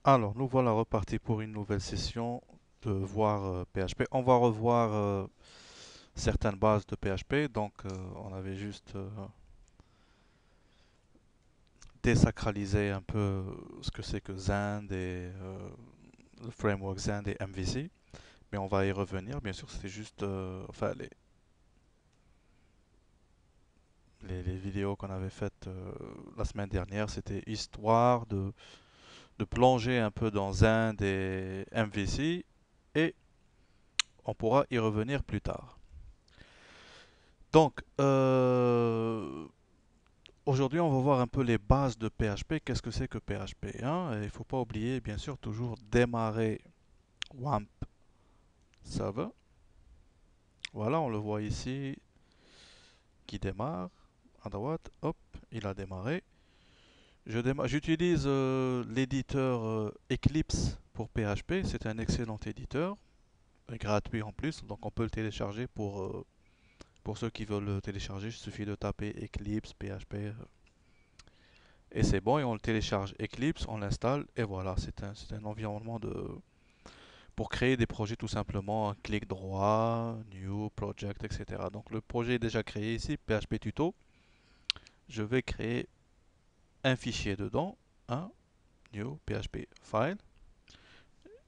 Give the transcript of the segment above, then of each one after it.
Alors, nous voilà repartis pour une nouvelle session de voir PHP. On va revoir certaines bases de PHP. Donc, on avait juste désacralisé un peu ce que c'est que Zend et le framework Zend et MVC. Mais on va y revenir. Bien sûr, c'était juste, enfin, les vidéos qu'on avait faites la semaine dernière, c'était histoire de plonger un peu dans Zend et MVC. Et on pourra y revenir plus tard. Donc, aujourd'hui, on va voir un peu les bases de PHP. Qu'est-ce que c'est que PHP, hein? Et il ne faut pas oublier, bien sûr, toujours démarrer WAMP server. Voilà, on le voit ici qui démarre à droite. Hop, il a démarré. J'utilise l'éditeur Eclipse pour PHP. C'est un excellent éditeur, gratuit en plus. Donc, on peut le télécharger pour ceux qui veulent le télécharger. Il suffit de taper Eclipse, PHP. Et c'est bon, et on le télécharge Eclipse, on l'installe, et voilà, c'est un environnement pour créer des projets tout simplement. Un clic droit, New, Project, etc. Donc le projet est déjà créé ici, PHP Tuto. Je vais créer un fichier dedans, un New PHP File.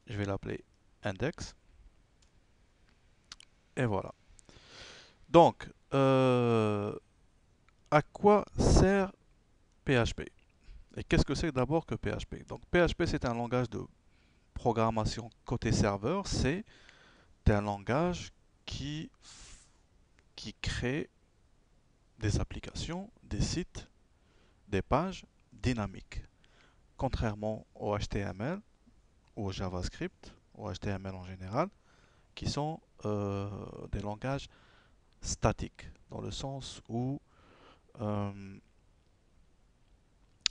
Je vais l'appeler Index, et voilà. Donc, à quoi sert PHP? Et qu'est-ce que c'est d'abord que PHP? Donc PHP, c'est un langage de programmation côté serveur, c'est un langage qui, qui crée des applications, des sites, des pages dynamiques. Contrairement au HTML, ou au JavaScript, ou HTML en général, qui sont des langages statiques, dans le sens où euh,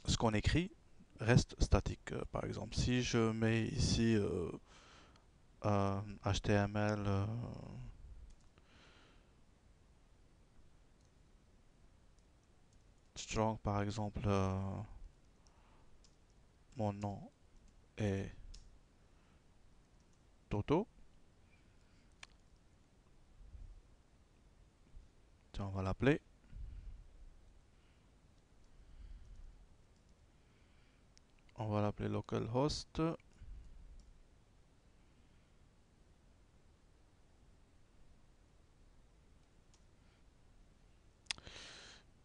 ce qu'on écrit reste statique. Par exemple, si je mets ici HTML strong, par exemple, mon nom est Toto. Tiens, on va l'appeler. On va l'appeler localhost.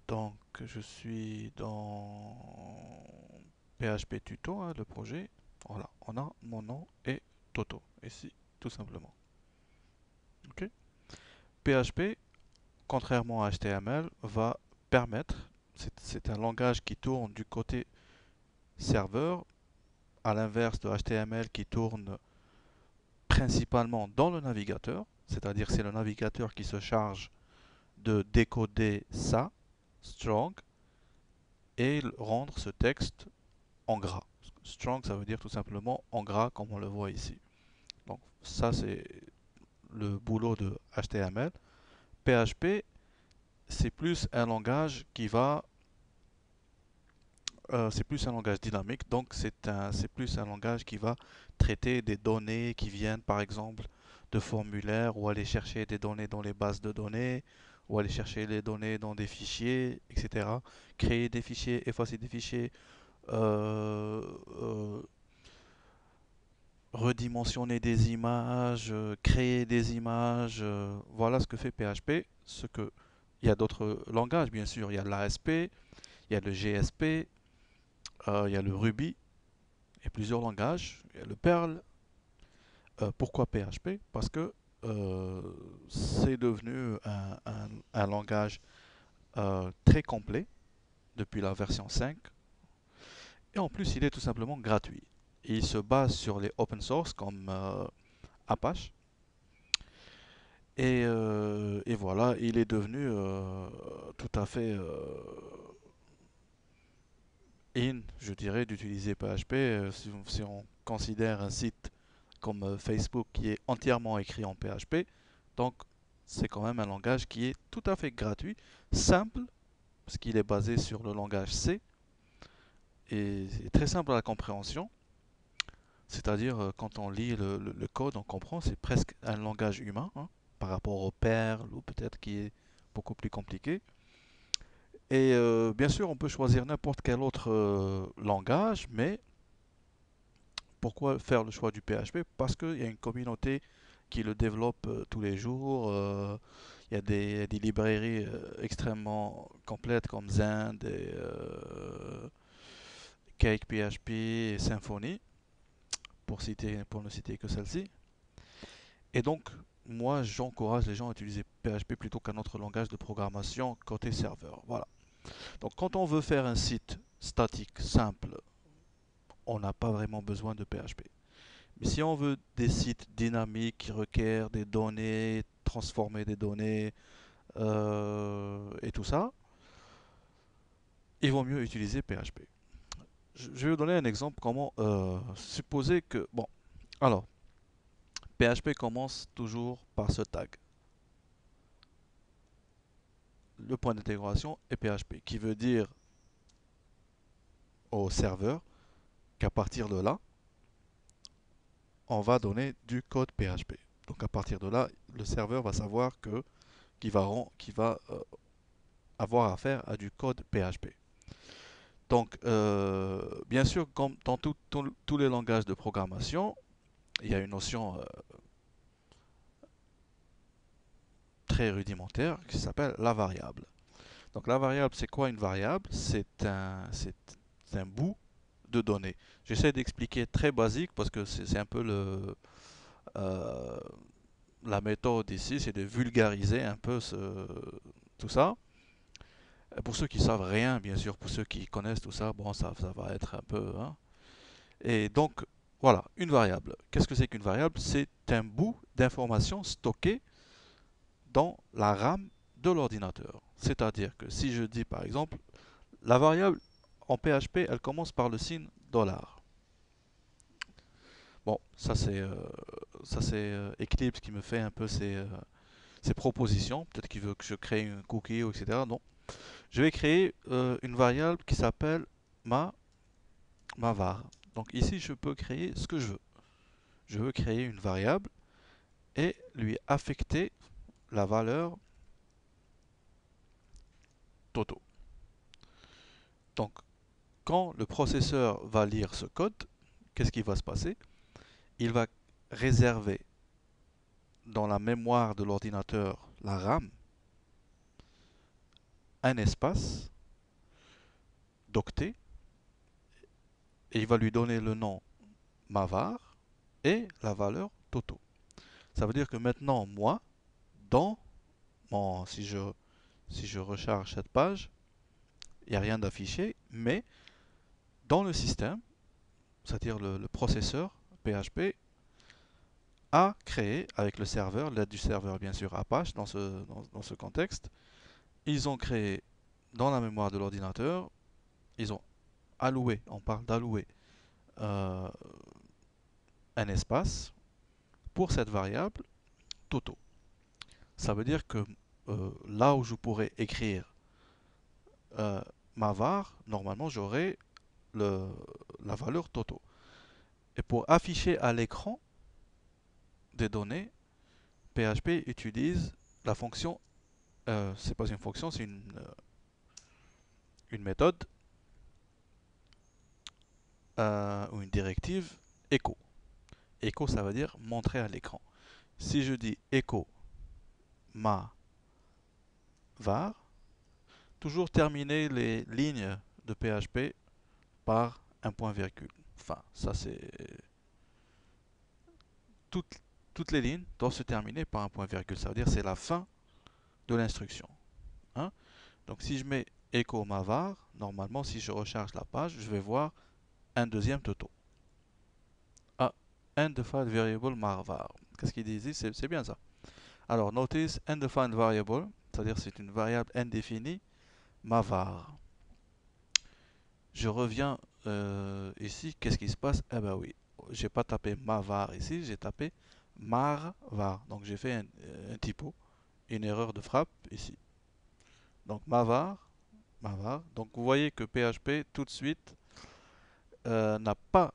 Donc, je suis dans PHP Tuto, hein, le projet. Voilà, on a mon nom et Toto, ici, tout simplement. Ok. PHP, contrairement à HTML, va permettre, c'est un langage qui tourne du côté serveur, à l'inverse de HTML qui tourne principalement dans le navigateur, c'est-à-dire c'est le navigateur qui se charge de décoder ça, strong, et rendre ce texte en gras. Strong, ça veut dire tout simplement en gras, comme on le voit ici. Donc ça, c'est le boulot de HTML. PHP, c'est plus un langage c'est plus un langage dynamique, donc c'est plus un langage qui va traiter des données qui viennent, par exemple, de formulaires, ou aller chercher des données dans les bases de données, ou aller chercher les données dans des fichiers, etc. Créer des fichiers, effacer des fichiers, euh, euh, redimensionner des images, créer des images. Voilà ce que fait PHP. Il y a d'autres langages, bien sûr. Il y a l'ASP, il y a le GSP, il y a le Ruby, et plusieurs langages. Il y a le Perl. Pourquoi PHP? Parce que euh, c'est devenu un langage très complet depuis la version 5. Et en plus, il est tout simplement gratuit. Il se base sur les open source comme Apache. Et voilà, il est devenu tout à fait in, je dirais, d'utiliser PHP. Si on considère un site comme Facebook qui est entièrement écrit en PHP, donc c'est quand même un langage qui est tout à fait gratuit, simple, parce qu'il est basé sur le langage C, et c'est très simple à la compréhension. C'est-à-dire, quand on lit le code, on comprend, c'est presque un langage humain, hein, par rapport au Perl, ou peut-être qui est beaucoup plus compliqué. Et bien sûr, on peut choisir n'importe quel autre langage, mais pourquoi faire le choix du PHP? Parce qu'il y a une communauté qui le développe tous les jours. Il y a des librairies extrêmement complètes comme Zend et Cake PHP et Symfony, pour ne citer que celle-ci. Et donc, moi, j'encourage les gens à utiliser PHP plutôt qu'un autre langage de programmation côté serveur. Voilà. Donc, quand on veut faire un site statique, simple, on n'a pas vraiment besoin de PHP. Mais si on veut des sites dynamiques qui requièrent des données, transformer des données et tout ça, il vaut mieux utiliser PHP. Je vais vous donner un exemple. Comment supposer que... Bon, alors, PHP commence toujours par ce tag. Le point d'intégration est PHP, qui veut dire au serveur qu'à partir de là, on va donner du code PHP. Donc à partir de là, le serveur va savoir que qu'il va avoir affaire à du code PHP. Donc, bien sûr, comme dans tous les langages de programmation, il y a une notion très rudimentaire qui s'appelle la variable. Donc, la variable, c'est quoi une variable? C'est un bout de données. J'essaie d'expliquer très basique parce que c'est un peu euh, la méthode ici, c'est de vulgariser un peu tout ça. Pour ceux qui savent rien, bien sûr, pour ceux qui connaissent tout ça, bon, ça va être un peu, hein. Et donc, voilà, une variable. Qu'est-ce que c'est qu'une variable? C'est un bout d'information stocké dans la RAM de l'ordinateur. C'est-à-dire que si je dis par exemple, la variable en PHP, elle commence par le signe $. Bon, ça c'est Eclipse qui me fait un peu ces propositions. Peut-être qu'il veut que je crée une cookie, etc. Non. Je vais créer une variable qui s'appelle ma, ma var. Donc ici, je peux créer ce que je veux. Je veux créer une variable et lui affecter la valeur Toto. Donc, quand le processeur va lire ce code, qu'est-ce qui va se passer? Il va réserver dans la mémoire de l'ordinateur, la RAM, un espace d'octet et il va lui donner le nom mavar et la valeur Toto. Ça veut dire que maintenant, moi, dans mon, si je recharge cette page, il n'y a rien d'affiché, mais dans le système, c'est-à-dire le processeur PHP, a créé avec le serveur, l'aide du serveur bien sûr Apache dans ce contexte, ils ont créé dans la mémoire de l'ordinateur, ils ont alloué, on parle d'allouer euh, un espace pour cette variable Toto. Ça veut dire que là où je pourrais écrire euh, ma var, normalement j'aurai la valeur Toto. Et pour afficher à l'écran des données, PHP utilise la fonction, c'est pas une fonction, c'est une méthode ou une directive echo. Echo, ça veut dire montrer à l'écran. Si je dis echo ma var, toujours terminer les lignes de PHP par un point virgule. Enfin, ça c'est toutes, toutes les lignes doivent se terminer par un point virgule. Ça veut dire c'est la fin de l'instruction, hein. Donc si je mets echo ma var, normalement si je recharge la page, je vais voir un deuxième toto. Ah, undefined variable var. Qu'est-ce qu'il dit ici? C'est bien ça. Alors, notice undefined variable, c'est-à-dire c'est une variable indéfinie, mavar. Je reviens ici, qu'est-ce qui se passe? Eh ben oui, j'ai pas tapé mavar ici, j'ai tapé marvar. Donc j'ai fait un typo, une erreur de frappe ici. Donc mavar, mavar. Donc vous voyez que PHP tout de suite n'a pas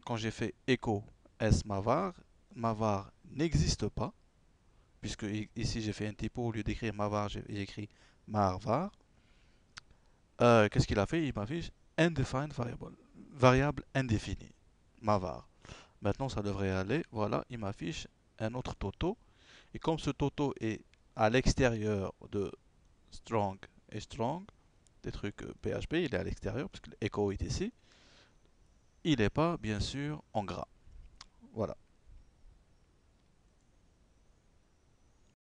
quand j'ai fait echo s mavar, mavar n'existe pas, puisque ici j'ai fait un typo, au lieu d'écrire mavar, j'ai écrit marvar. Qu'est-ce qu'il a fait? Il m'affiche undefined variable, variable indéfinie, mavar. Maintenant, ça devrait aller. Voilà, il m'affiche un autre toto. Et comme ce toto est à l'extérieur de strong et strong, des trucs PHP, il est à l'extérieur, parce que l'echo est ici, il n'est pas, bien sûr, en gras. Voilà.